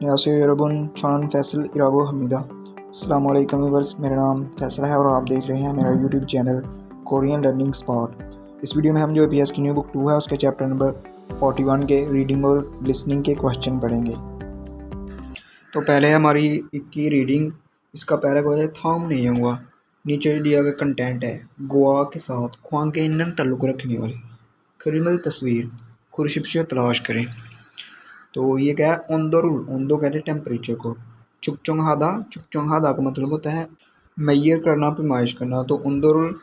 यासो यरबन शान फैसल इरागो हमीदा। अस्सलाम वालेकुम व्यूअर्स, मेरा नाम फैसल है और आप देख रहे हैं मेरा YouTube channel Korean learning spot. इस वीडियो में हम जो APS की न्यू बुक 2 है उसके चैप्टर नंबर 41 के रीडिंग और लिसनिंग के क्वेश्चन पढ़ेंगे। तो पहले हमारी की रीडिंग, इसका पैराग्राफ है थाम नहीं हुआ। नीचे दिया गया कंटेंट है गोवा के साथ ख्वांग के इन ताल्लुक़ रखने वाली क्रिमिनल तस्वीर खुर्शिप से तलाश करें। तो ये क्या है, ओंदो कहते हैं टेम्परेचर को। चुकचोंग हादा का मतलब होता है मैयर करना, पैमाइश करना। तो ओंदोरुल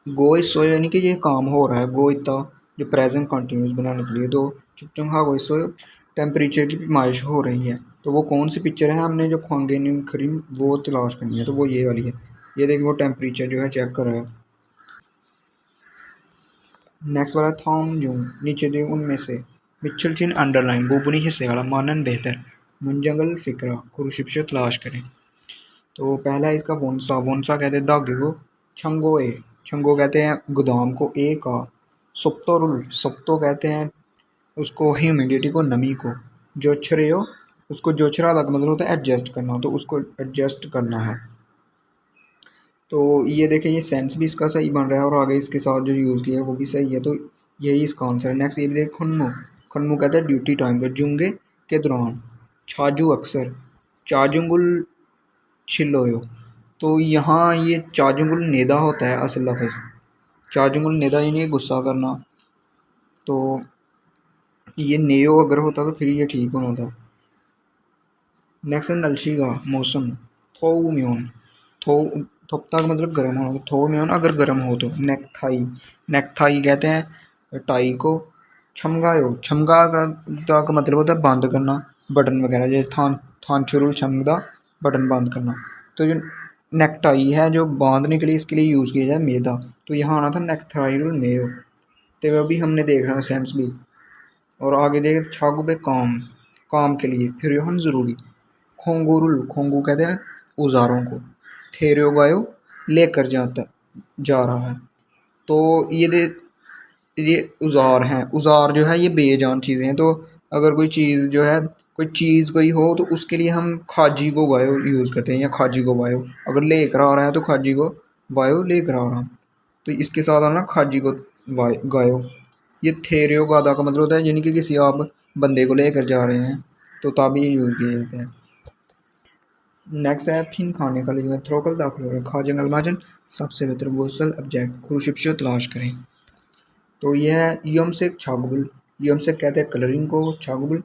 गो इसो यानी कि ये काम हो रहा है। गो इतना जो प्रेजेंट कंटिन्यूस बनाने के लिए। तो चुकचोंग हा गो इसो टेम्परेचर की पैमाइश हो रही है। तो वो कौन सी पिक्चर है, हमने जो ख्वांगेन खरीम वो तलाश करनी है। तो वो ये वाली है। ये देखिए वो टेम्परेचर जो है चेक कर रहा है। नेक्स्ट वाला थॉम जून, नीचे दे उनमें से मिच्छल चिन अंडरलाइन बोबनी हिस्से वाला मानन बेहतर मुंजंगल फिक्रा खुर्शिप से तलाश करें। तो पहला है इसका वोंसा कहते हैं धागे को। छंगो कहते हैं गोदाम को। ए का सप्तो कहते हैं उसको ह्यूमिडिटी को, नमी को। जोछरेयो उसको जोछरा का मतलब होता है एडजस्ट करना, तो उसको एडजस्ट करना है। तो ये देखें ये सेंस भी इसका सही बन रहा है और आगे इसके साथ जो यूज़ किया है वो भी सही है। तो यही इसका आंसर है। नेक्स्ट ये भी देख खन्मो कहते हैं ड्यूटी टाइम का। जुंगे के दौरान छाजू अक्सर चाजुंगुल छिलोयो। तो यहाँ ये चाजुंगुल नेदा होता है असल लफ्ज़। चाजुंगुल नेदा यानी गुस्सा करना। तो ये नेयो अगर होता तो फिर ये ठीक होना था। नेक्स्ट है नलशी का मौसम। थो म्योन थोपता का मतलब गर्म होना। थो म्योन अगर गर्म हो तो। नेकथाई कहते हैं टाई को। छमगा का मतलब होता है बंद करना, बटन वगैरह। जैसे थानचुरुल छमगदा बटन बंद करना। तो जो नेकटाई है जो बांधने के लिए इसके लिए यूज़ किया जाए मैदा। तो यहाँ आना था नेकथाइरुल मेयो। तो वो भी हमने देख रहा है सेंस भी। और आगे देख छागुबे काम के लिए फिर यहाँ ज़रूरी। खोंगू कहते हैं औजारों को। थेरियो गायो लेकर जा रहा है। तो ये औजार हैं। औजार जो है ये बेजान चीज़ें हैं। तो अगर कोई चीज़ जो है कोई हो तो उसके लिए हम खाजी को वायो यूज़ करते हैं या खाजी को वायो। अगर लेकर आ रहा है तो खाजी को वायो लेकर आ रहा। तो इसके साथ आना खाजी को गायो। ये थेरियो गादा का मतलब होता है यानी कि किसी आप बंदे को लेकर जा रहे हैं, तो तब ये यूज़ किया जाता है। नेक्स्ट है फिन खाने का लिए थ्रोकल दाखिल हो रहा है। खाजन अलमाजन सबसे बेहतर गोसल ऑब्जेक्ट खुर्शिप तलाश करें। तो यह है यम से छागुबुल। यम से कहते हैं कलरिंग को। छागुबुल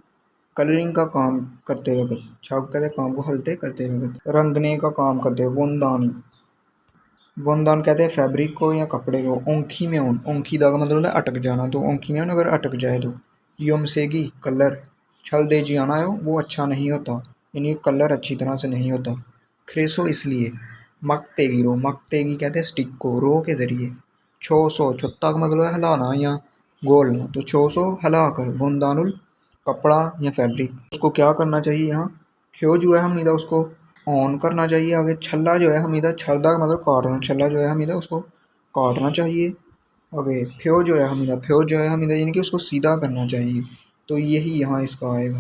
कलरिंग का काम करते वक्त। छाग कहते हैं काम को हल्ते करते वक्त। रंगने का काम करते वोंदान कहते हैं फैब्रिक को या कपड़े को। ओंखी में ओंखी दा का मतलब है अटक जाना। तो ओंखी में अगर अटक जाए तो। यम से की कलर छल दे जी आना हो वो अच्छा नहीं होता, यानी कलर अच्छी तरह से नहीं होता। क्रेसो इसलिए। मकतेगी कहते हैं स्टिक को, रो के ज़रिए। छोसो छत्ता का मतलब है हिलाना या गोलना। तो छोसो हिला कर। बुंदानुल कपड़ा या फैब्रिक, उसको क्या करना चाहिए यहाँ। ख्यो जो है हमीदा उसको ऑन करना चाहिए। आगे छल्ला जो है हमीदा, छलदा का मतलब काटना। छल्ला जो है हमीदा उसको काटना चाहिए। आगे फ्यो जो है हमीदा यानी कि उसको सीधा करना चाहिए। तो यही यहाँ इसका आएगा,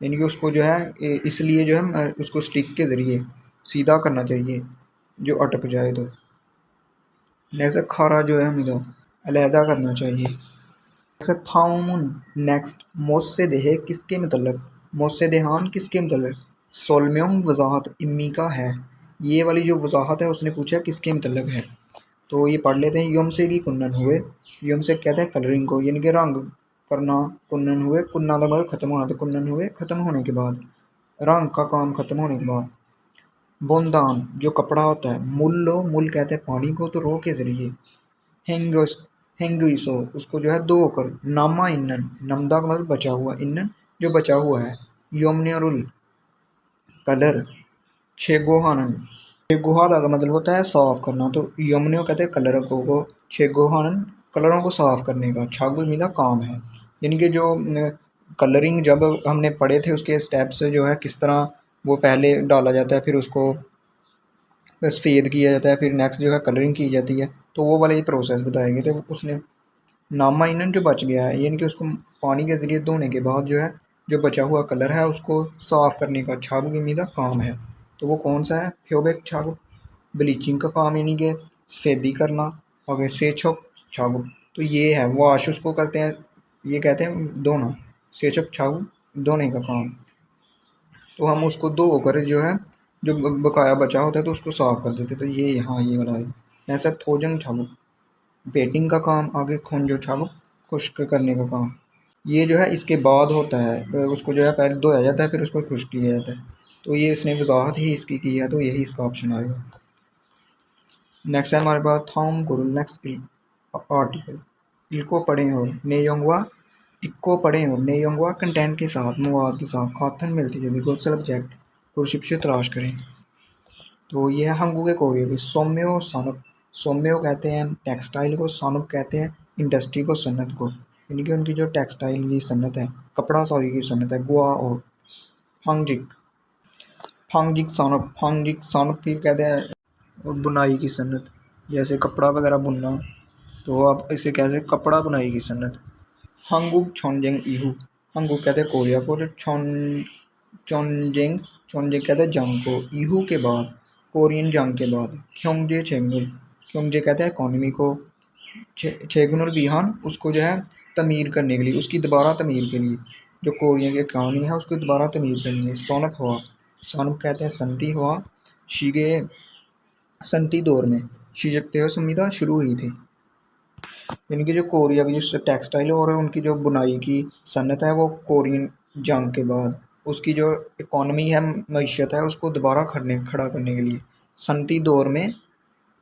यानी कि उसको जो है इसलिए जो है उसको स्टिक के ज़रिए सीधा करना चाहिए जो अटक जाए तो। नेक्स्ट खारा जो है हमीदा अलहदा करना चाहिए। थाउमुन नेक्स्ट मोसे देहे किसके मतलब। मोसे देहान किसके मतलब। सोलम्योंग वजाहत इम्मी का है। ये वाली जो वजाहत है उसने पूछा किसके मतलब है। तो ये पढ़ लेते हैं। यम से की कुन्नन हुए। यम से कहते हैं कलरिंग को, यानी कि रंग करना। कुन्नन हुए, कुन्ना का मतलब खत्म होना। तो कुन्नन हुए खत्म होने के बाद, रंग का काम खत्म होने के बाद। बोंदान जो कपड़ा होता है। मुल कहते हैं पानी को, तो रो के जरिए। हेंगुइसो उसको जो है दो कर। नामा इन्नन नमदा का मतलब बचा हुआ, इन्नन जो बचा हुआ है। योमनेरुल कलर। छेगोहानन छेगोहादा का मतलब होता है साफ करना। तो यमनियो कहते हैं कलर को छेगोहानन कलरों को साफ करने का। छागु मीदा काम है, यानी कि जो कलरिंग जब हमने पढ़े थे उसके स्टेप्स जो है किस तरह वो पहले डाला जाता है, फिर उसको सफ़ेद किया जाता है, फिर नेक्स्ट जो है कलरिंग की जाती है। तो वो वाले प्रोसेस बताए गए थे। उसने नामा इनन जो बच गया है यानी कि उसको पानी के ज़रिए धोने के बाद जो है जो बचा हुआ कलर है उसको साफ़ करने का छाबू मीदा काम है। तो वो कौन सा है? फ्योबिक छाबू, ब्लीचिंग का काम, यानी कि सफ़ेदी करना। आगे सेचक छाबू, तो ये है वाश, उसको करते हैं, ये कहते हैं धोना। सेचक छाबू धोने का काम। तो हम उसको धो कर जो है, जो बकाया बचा होता है तो उसको साफ़ कर देते। तो ये यहाँ ये वाला है। ऐसा थोजन छाबू बेटिंग का काम। आगे खोंजो छाबू खुश्क करने का काम। ये जो है इसके बाद होता है, उसको जो है पहले धोया जाता है फिर उसको खुश्क किया जाता है। तो ये इसने वजाहत ही इसकी की है, तो यही इसका ऑप्शन आएगा। नेक्स्ट है हमारे पास थॉम गुरु। नेक्स्ट आर्टिकल इनको पढ़ें और नेयोंगवा, इक्को पढ़ें और नेयोंगवा कंटेंट के साथ, मवाद के साथ खातन मिलती है बिल्कुल सब्जेक्ट कुरशिप्श तलाश करें। तो ये है हंगू के कोरिया की सोम्यो सानुप। सोम्यो कहते हैं टेक्सटाइल को, सानुप कहते हैं इंडस्ट्री को, सन्नत को, यानी कि उनकी जो टेक्सटाइल की सन्नत है, कपड़ा साजी की सन्नत है। गुआ और फांगजिक, फांगजिक सानुप, फांगजिक सानुप की कहते हैं बुनाई की सन्नत, जैसे कपड़ा वगैरह बुनना, तो आप इसे कैसे कपड़ा बुनाई की सन्नत। हंगुक छोनजेंग इहू, हंगुक कहते हैं कोरिया को, जो चोनजेंग, चोनजेंग कहते हैं जंग को, इहू के बाद, कोरियन जंग के बाद। ख्योंगजे चेगनुल, ख्योंगजे कहते हैं इकॉनमी को, चेगनुल बिहान उसको जो है तमीर करने के लिए, उसकी दोबारा तमीर के लिए, जो कोरिया की इकॉनमी है उसकी दोबारा तमीर करनी है। सोनक हुआ, सोनक कहते हैं सनती हुआ, शीगे सनती दौर में, शीजक संविधा शुरू हुई थी, यानी कि जो कोरिया की जो टेक्सटाइल और उनकी जो बुनाई की सनत है वो कोरियन जंग के बाद, उसकी जो इकॉनमी है, मईशत है, उसको दोबारा खड़ा करने के लिए सनती दौर में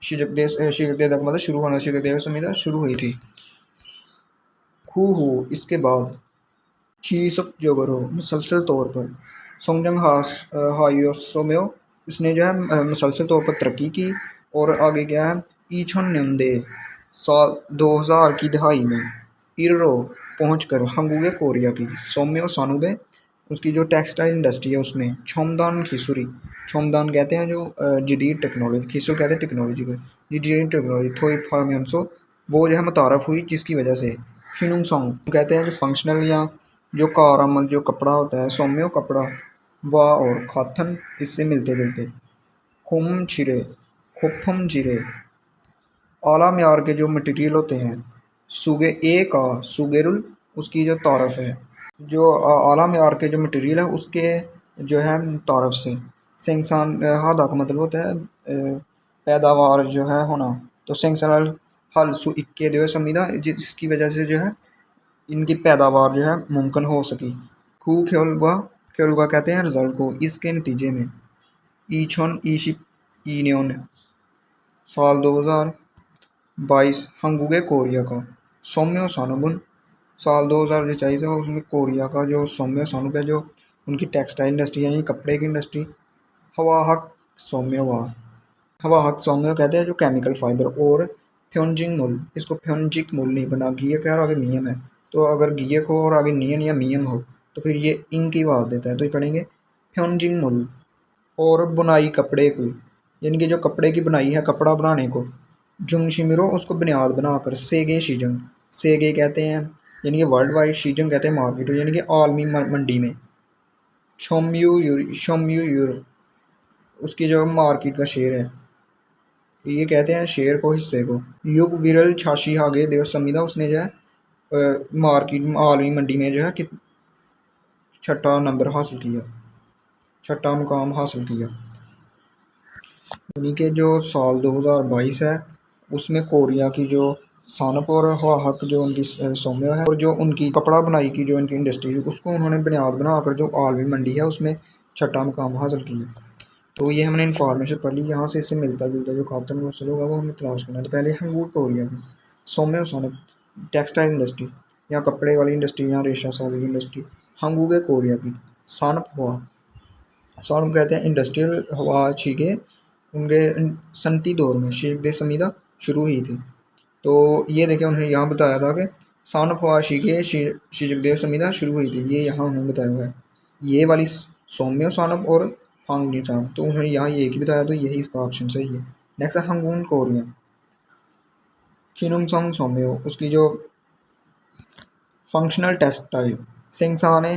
शीजकदेव तक मतलब शुरू होना, शीजकदेव संविधा शुरू हुई थी। हु इसके बाद शीसक जोगरो मुसलसल तौर पर, सोंगजंग हायोसोम्यो इसने जो है मुसलसल तौर पर तरक्की की। और आगे क्या है, ईछन न्योंदे साल 2000 की दहाई में इरो पहुँच कर हंगुए कोरिया की सोम्यो सानुबे, उसकी जो टेक्सटाइल इंडस्ट्री है उसमें छोमदान खिसुरी, छोमदान कहते हैं जो जदीद टेक्नोलॉजी, खिसुर कहते हैं टेक्नोलॉजी को, जदीद टेक्नोलॉजी थोड़ी फार्मियंसो वो जो है मुतारफ़ हुई, जिसकी वजह से फिनुंग सॉन्ग कहते हैं जो फंक्शनल या जो कारआमद जो कपड़ा होता है, सोम्यो कपड़ा, वाह और खाथन इससे मिलते जुलते। खुम छिरे, खुफम छिरे आला म्यार के जो मटेरियल होते हैं, सुगे ए का सुगेरुल उसकी जो तारफ़ है, जो आला म्यार के जो मटेरियल है उसके जो है तारफ़ से। सेंगसान हादा का मतलब होता है पैदावार जो है होना, तो सेंगसान हल सु इक्के जो है संविधा, जिसकी वजह से जो है इनकी पैदावार जो है मुमकिन हो सकी। खू ख्योलवा, ख्योलवा कहते हैं रिजल्ट को, इसके नतीजे में ईछन ईशिप ईन्योन साल 2022 हंगुगे कोरिया का सोम्यो सानुबुन, साल 2024 है उसमें कोरिया का जो सोम्यो सानुब है, जो उनकी टेक्सटाइल इंडस्ट्री है, कपड़े की इंडस्ट्री। हवा हक सोम्यो वा, हवा हक सोम्यो कहते हैं जो केमिकल फाइबर। और फ्योंजिंग मुल, इसको फ्योंजिक मुल नहीं बना, घियक है और आगे मियम है, तो अगर घियक हो और आगे नियन या मियम हो तो फिर ये इंक की आवाज़ देता है, तो ये पढ़ेंगे फ्योंजिंग मुल। और बुनाई कपड़े को, यानी कि जो कपड़े की बुनाई है, कपड़ा बनाने को, जुंग शिमिरो उसको बुनियाद बनाकर, सेगे शीजंग, सेगे कहते हैं यानी कि वर्ल्ड वाइड, शीजंग कहते हैं मार्केट यानी कि आलमी मंडी में। शोम्यू यूर उसकी जो मार्केट का शेयर है, ये कहते हैं शेयर को, हिस्से को। युग विरल छाशी हागे देव संविधा उसने जो है मार्केट आलमी मंडी में जो है कि छठा नंबर हासिल किया, छठा मुकाम हासिल किया। यानी कि जो साल 2022 है उसमें कोरिया की जो सानप और हक जो उनकी सोम्यो है, और जो उनकी कपड़ा बुनाई की जो उनकी इंडस्ट्री है उसको उन्होंने बुनियाद बनाकर जो आलमी मंडी है उसमें छठा मुकाम हासिल किया। तो ये हमने इन्फॉर्मेशन पढ़ ली। यहाँ से इससे मिलता जुलता जो खातन मसल होगा वो हमें तलाश करना है। तो पहले हंगूर कोरिया की सोम्यो सानप टेक्सटाइल इंडस्ट्री या कपड़े वाली इंडस्ट्री या रेशा साजी की इंडस्ट्री। हंगूगे कोरिया की सानप हुआ, सानप कहते हैं इंडस्ट्रियल हवा छीगे उनके सनती दौर में शीघ्र संविधा शुरू हुई थी। तो ये देखें उन्होंने यहाँ बताया था कि सानप हवा शीगे शीजकदेव संविधा शुरू हुई थी, ये यहाँ उन्होंने बताया हुआ है। ये वाली सौम्य सानप और फांगनी सानप, तो उन्होंने यहाँ ये एक ही बताया, तो यही इसका ऑप्शन सही है। नेक्स्ट है हंगून कोरिया चिनुंगसोंग सौम्यो, उसकी जो फंक्शनल टेक्सटाइल सेंगसाने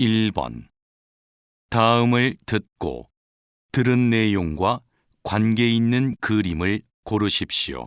1번 다음을 듣고 들은 내용과 관계 있는 그림을 고르십시오.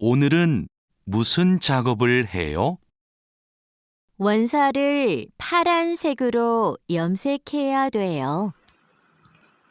오늘은 무슨 작업을 해요? 원사를 파란색으로 염색해야 돼요.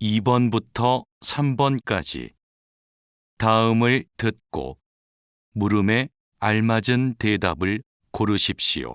2번부터 3번까지 다음을 듣고 물음에 알맞은 대답을 고르십시오.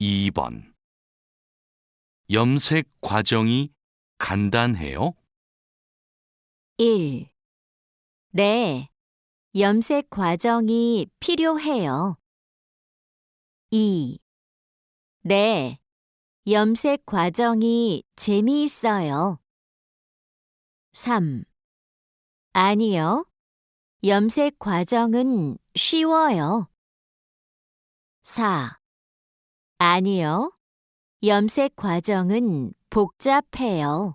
2번 염색 과정이 간단해요? 1. 네, 염색 과정이 필요해요. 2. 네, 염색 과정이 재미있어요. 3. 아니요, 염색 과정은 쉬워요. 4. 아니요, 염색 과정은 복잡해요.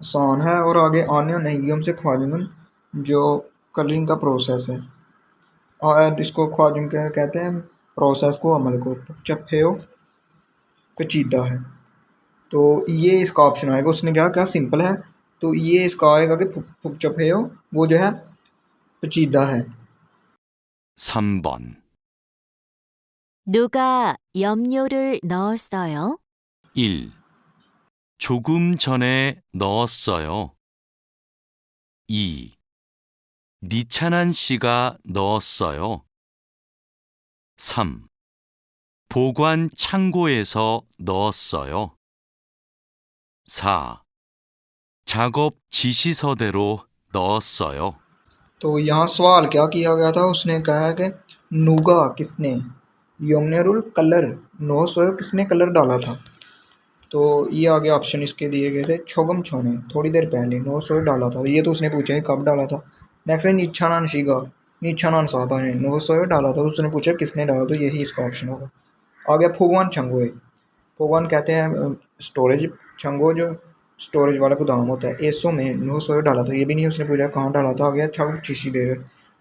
आसान है। और आगे आने नहीम से ख्वाजून जो कलरिंग का प्रोसेस है, और इसको ख्वाजून कहते हैं प्रोसेस को, अमल को। चप्फेओ पेचीदा है, तो ये इसका ऑप्शन आएगा। उसने क्या क्या सिंपल है, तो ये इसका आएगा कि चप्फेओ वो जो है पेचीदा है। 3번. 누가 염료를 넣었어요? 1. 조금 전에 넣었어요. 2. 니찬한 씨가 넣었어요. 3. 보관 창고에서 넣었어요. 4. 작업 지시서대로 넣었어요. तो यहाँ सवाल क्या किया गया था, उसने कहा कि नूगा किसने, यमनेरुल कलर, नो सोयो किसने कलर डाला था। तो ये आगे ऑप्शन इसके दिए गए थे। छोगम छोने थोड़ी देर पहले, नो सोयो डाला था, ये तो उसने पूछा है कब डाला था। नेक्स्ट है नीछानान शिगा, नीछानान साहबा ने नो सोयो डाला था, तो उसने पूछा किसने डाला, तो यही इसका ऑप्शन होगा। आ गया फोगवान छंगोए। फोगवान कहते हैं स्टोरेज, छंगो जो स्टोरेज वाला गोदाम होता है। एसो में नो सोयो डाला था, ये भी नहीं उसने पूछा कहाँ डाला था। आ गया छाव चीसी देर,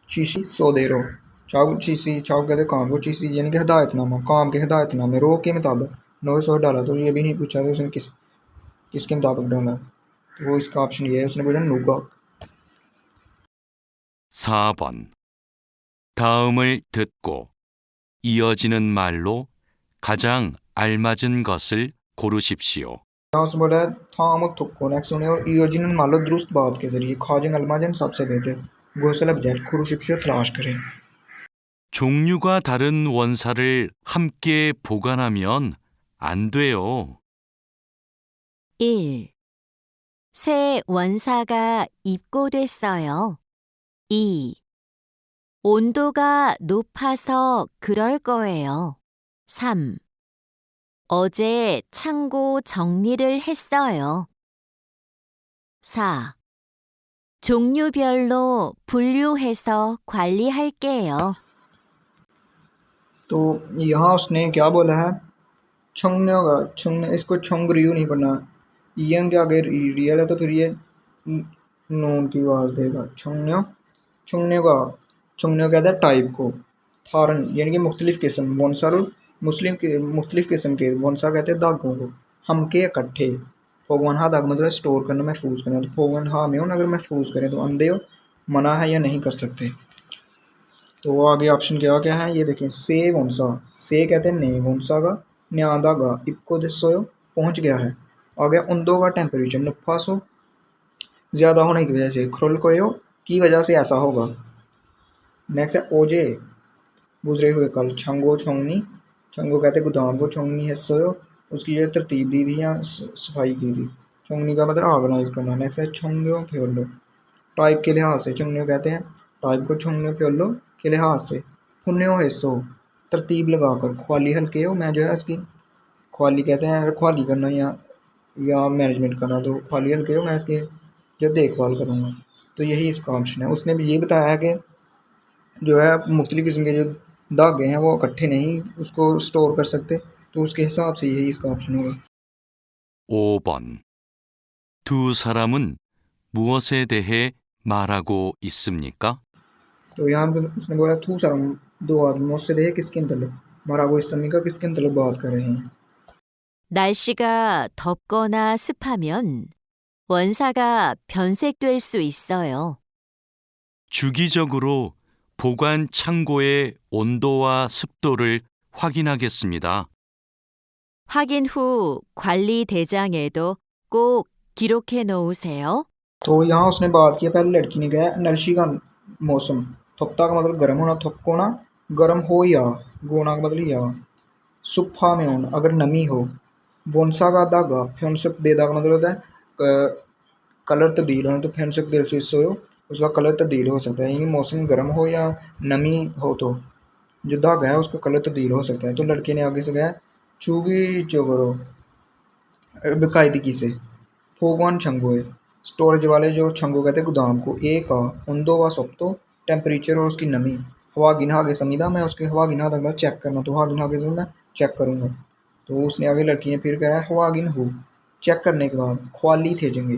चीसी सो देरो, छाव चीसी, छाव कहते काम को, चीसी यानी कि हिदायतनामा, काम के हिदायतनामे, रो के मुताबिक नो सोयो डाला, तो ये भी नहीं पूछा था उसने किसके मुताबिक डाला। तो वो इसका ऑप्शन ये है, उसने पूछा नूगा। 4번. 다음을 듣고 이어지는 말로 가장 알맞은 것을 고르십시오. यहाँ उसने बोला है थाम तुक्को, नेक्स्ट उन्हें और इयोजिन मालो दुरुस्त बात के जरिए, खाजन अलमाजन सबसे बेहतर, गोसल अबजैल खुरुशिप तलाश करें। 종류가 다른 원사를 함께 보관하면 안 돼요. 1. 새 원사가 입고됐어요. 2. 온도가 높아서 그럴 거예요. 3. 어제 창고 정리를 했어요. 4. 종류별로 분류해서 관리할게요. तो यहाँ उसने क्या बोला है, छंगने होगा, छंगने, इसको छंग रियू नहीं पढ़ना, ईएन के आगे रियल है तो फिर ये नून की आवाज़ देगा। छंगने, छंगने का, छंगने कहता है टाइप को, थारन यानी कि मुख्तलिफ किस्म, वनसारुल मुस्लिम के मुख्तलिफ किस्म के, वनसा कहते हैं दागों को, हम के इकट्ठे, फोगवन हा दाग मतलब स्टोर करना, महफूज करना, तो फोगवन हा में हो अगर महफूज करें तो अंधे हो, मना है या नहीं कर सकते। तो वो आगे ऑप्शन क्या क्या है, ये देखें। से वंसा, से कहते हैं ने, वंसा का न्यादा गा, इपको दिसोयो पहुंच गया है। आ गया उन्दो का टेम्परेचर नुफासो ज़्यादा होने की वजह से, खुल कोयो की वजह से ऐसा होगा। नेक्स्ट है ओजे गुजरे हुए कल, छंगो छोंगनी, छंगो कहते गोदाम को, छोंगनी है सोयो उसकी जो तरतीब दी थी या सफाई की थी, छोंगनी का मतलब ऑर्गेनाइज करना। नेक्स्ट है छोंगो फ्योलो, टाइप के लिहाज से, छोंगनियो कहते हैं टाइप को, छोंगनियो फ्योलो के लिहाज से। पुण्यो हिस्सो तरतीब लगाकर, ख्वाली हल्के हो, मैं जो है इसकी ख्वाली कहते हैं ख्वाली करना या मैनेजमेंट करना, तो ख्वाली हल्के हो मैं इसकी जो देखभाल करूँगा। तो यही इसका ऑप्शन है। उसने भी ये बताया है कि जो है मुख्तलिफ किस्म के जो धागे हैं वो इकट्ठे नहीं उसको स्टोर कर सकते, तो उसके हिसाब से यही इसका ऑप्शन होगा। 5번. 두 사람은 무엇에 대해 말하고 있습니까? तो यहाँ पे उसने बोला थू सर, दो आदमी से देखे किसके मतलब, मारा वो इस समय का किसके मतलब बात कर रहे हैं। 날씨가 덥거나 습하면 원사가 변색될 수 있어요. 주기적으로 보관 창고의 온도와 습도를 확인하겠습니다. 확인 후 관리 대장에도 꼭 기록해 놓으세요. तो यहाँ उसने बात की, पहले लड़की ने कहा नलशी का मौसम, थपता का मतलब गर्म होना, थपको ना गर्म हो या, गोना का मतलब या, सुफा में होना अगर नमी हो, वोनसा का धागा, फ्योनसक बेदा का मतलब होता है कलर तब्दील होना, तो फ्योनसक देर से हो उसका कलर तब्दील हो सकता है, यानी मौसम गर्म हो या नमी हो तो जो धागा है उसका कलर तब्दील हो सकता है। तो लड़के ने आगे से कहा चूगी जो करो बेकायदगी से, फोगवान छंगोए स्टोरेज वाले जो छंगो कहते हैं गोदाम को, एक उन्दो व सप्तो टेम्परेचर और उसकी नमी, हवा गिना आगे समीदा मैं उसके हवा गिना तक चेक करना, तो हवा गिना आगे से मैं चेक करूँगा। तो उसने आगे लड़की ने फिर कहा हवा गिन हो, चेक करने के बाद ख्वाली थे जंगे,